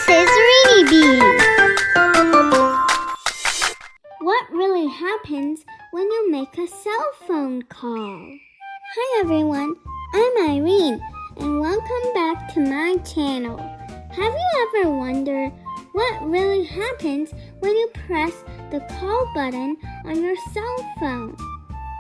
This is Reeniebee. What really happens when you make a cell phone call? Hi everyone, I'm Irene and welcome back to my channel. Have you ever wondered what really happens when you press the call button on your cell phone?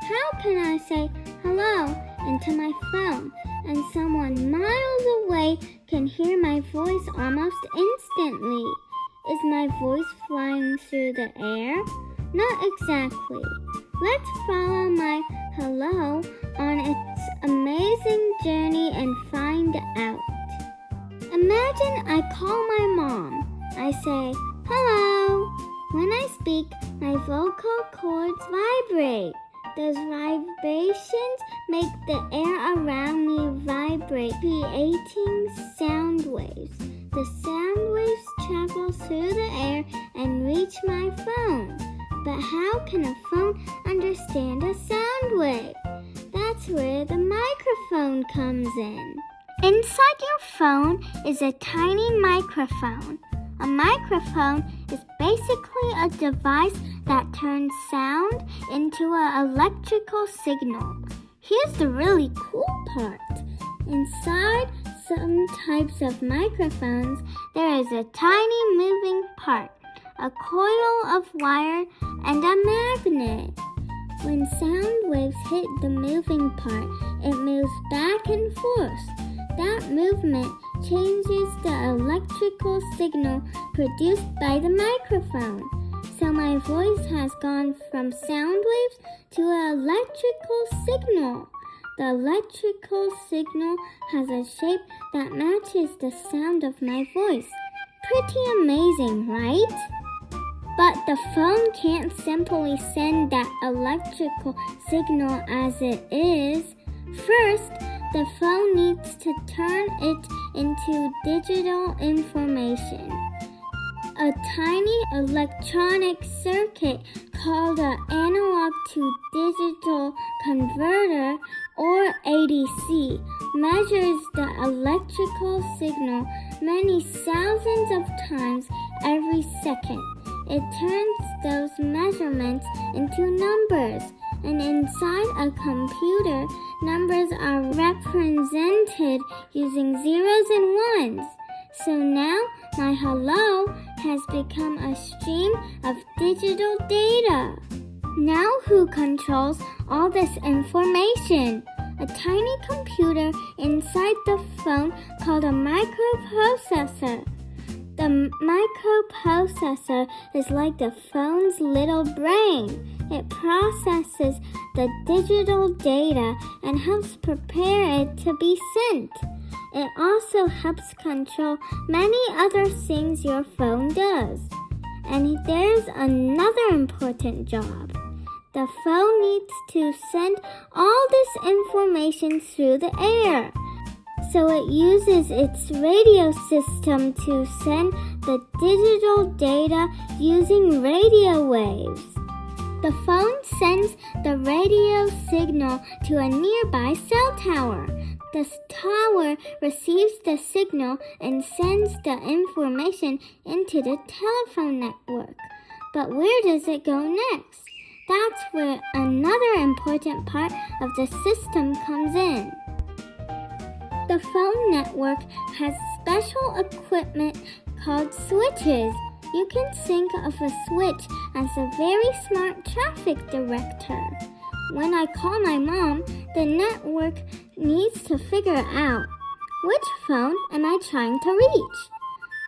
How can I say hello into my phone and someone miles away can hear my voice almost instantly? Is my voice flying through the air? Not exactly. Let's follow my hello on its amazing journey and find out. Imagine I call my mom. I say, hello. When I speak, my vocal cords vibrate. Those vibrations make the air around me vibrate, creating sound waves. The sound waves travel through the air and reach my phone. But how can a phone understand a sound wave? That's where the microphone comes in. Inside your phone is a tiny microphone. A microphone is basically a device that turns sound into an electrical signal. Here's the really cool part. Inside some types of microphones, there is a tiny moving part, a coil of wire, and a magnet. When sound waves hit the moving part, it moves back and forth. That movement changes the electrical signal produced by the microphone. So my voice has gone from sound waves to an electrical signal. The electrical signal has a shape that matches the sound of my voice. Pretty amazing, right? But the phone can't simply send that electrical signal as it is. First, the phone needs to turn it into digital information. A tiny electronic circuit called an analog to digital converter, or ADC, measures the electrical signal many thousands of times every second. It turns those measurements into numbers, and inside a computer, numbers are represented using zeros and ones. So now my hello has become a stream of digital data. Now who controls all this information? A tiny computer inside the phone called a microprocessor. The microprocessor is like the phone's little brain. It processes the digital data and helps prepare it to be sent. It also helps control many other things your phone does. And there's another important job. The phone needs to send all this information through the air. So it uses its radio system to send the digital data using radio waves. The phone sends the radio signal to a nearby cell tower. The tower receives the signal and sends the information into the telephone network. But where does it go next? That's where another important part of the system comes in. The phone network has special equipment called switches. You can think of a switch as a very smart traffic director. When I call my mom, the network needs to figure out which phone am I trying to reach.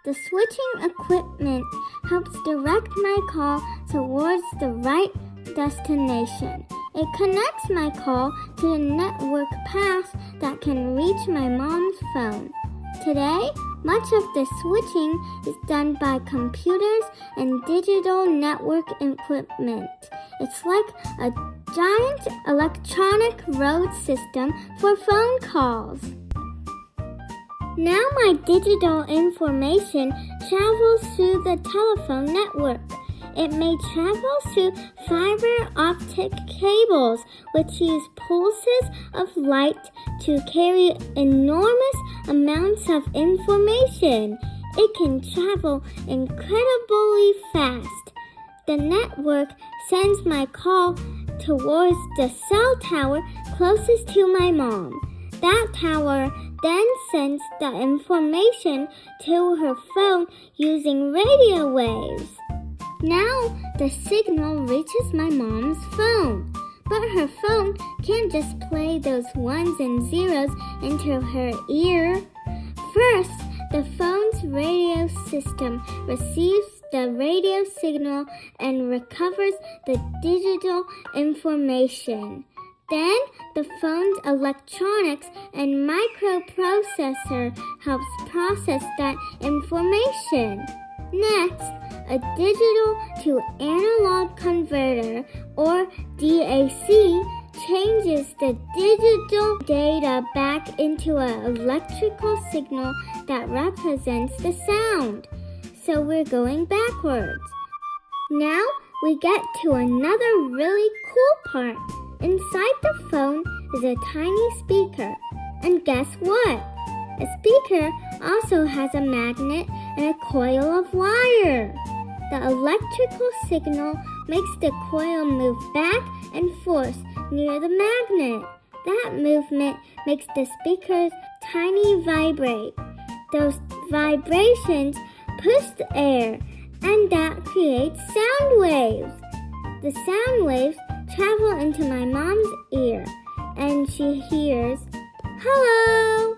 The switching equipment helps direct my call towards the right destination. It connects my call to the network path that can reach my mom's phone. Today, much of the switching is done by computers and digital network equipment. It's like a giant electronic road system for phone calls. Now my digital information travels through the telephone network. It may travel through fiber-optic cables, which use pulses of light to carry enormous amounts of information. it can travel incredibly fast. The network sends my call towards the cell tower closest to my mom. That tower then sends the information to her phone using radio waves. Now the signal reaches my mom's phone, but her phone can't just play those ones and zeros into her ear. First, the phone's radio system receives the radio signal and recovers the digital information. Then, the phone's electronics and microprocessor helps process that information. Next, a digital to analog converter, or DAC, changes the digital data back into an electrical signal that represents the sound. So we're going backwards. Now we get to another really cool part. Inside the phone is a tiny speaker. And guess what? A speaker also has a magnet and a coil of wire. The electrical signal makes the coil move back and forth near the magnet. That movement makes the speakers tiny vibrate. Those vibrations push the air, and that creates sound waves. The sound waves travel into my mom's ear, and she hears, "Hello!"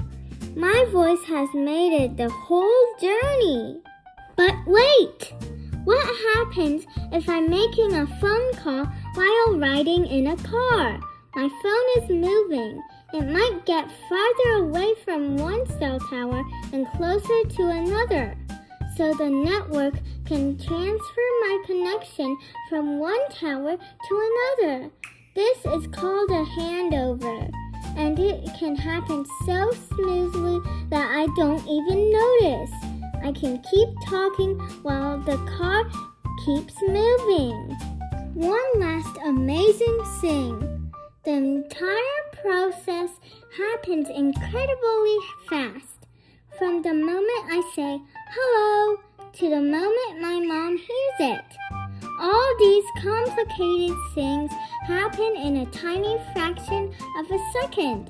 My voice has made it the whole journey. But wait! What happens if I'm making a phone call while riding in a car? My phone is moving. It might get farther away from one cell tower and closer to another. So the network can transfer my connection from one tower to another. This is called a handover, and it can happen so smoothly that I don't even notice. I can keep talking while the car keeps moving. One last amazing thing. The entire process happens incredibly fast. From the moment I say hello to the moment my mom hears it. All these complicated things happen in a tiny fraction of a second.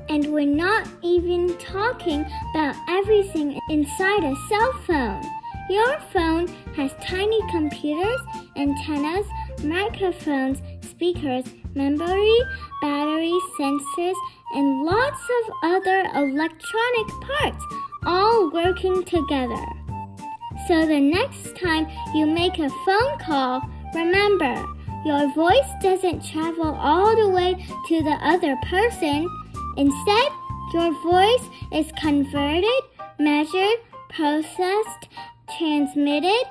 And we're not even talking about everything inside a cell phone. Your phone has tiny computers, antennas, microphones, speakers, memory, battery, sensors, and lots of other electronic parts all working together. So the next time you make a phone call, remember, your voice doesn't travel all the way to the other person. Instead, your voice is converted, measured, processed, transmitted,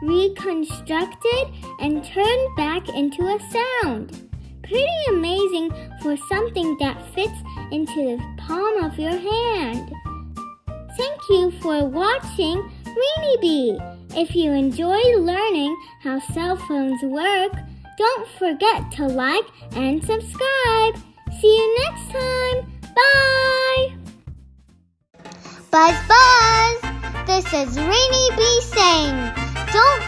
reconstructed, and turned back into a sound. Pretty amazing for something that fits into the palm of your hand. Thank you for watching Reeniebee. If you enjoy learning how cell phones work, don't forget to like and subscribe. See you next time. Bye! Buzz, buzz! This is Reeniebee saying, don't